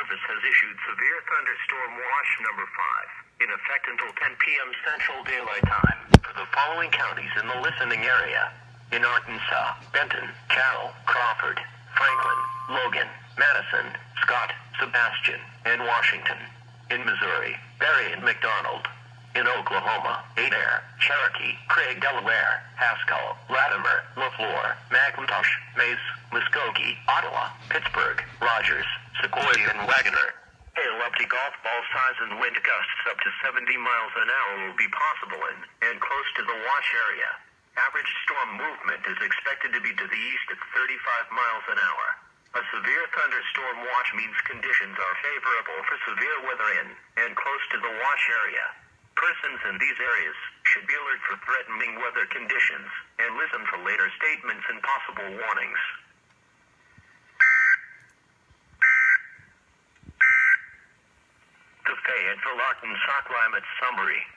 Office has issued severe thunderstorm watch number 5, in effect until 10 p.m. Central Daylight Time, for the following counties in the listening area: in Arkansas, Benton, Carroll, Crawford, Franklin, Logan, Madison, Scott, Sebastian, and Washington. In Missouri, Berry and McDonald. In Oklahoma, Adair, Cherokee, Craig, Delaware, Haskell, Latimer, LaFleur, McIntosh, Mace, Muskogee, Ottawa, Pittsburgh, Rogers, Sequoia, and Wagoner. Hail up to golf ball size and wind gusts up to 70 miles an hour will be possible in and close to the watch area. Average storm movement is expected to be to the east at 35 miles an hour. A severe thunderstorm watch means conditions are favorable for severe weather in and close to the watch area. Persons in these areas should be alert for threatening weather conditions and listen for later statements and possible warnings. The Fayetteville Arkansas climate summary.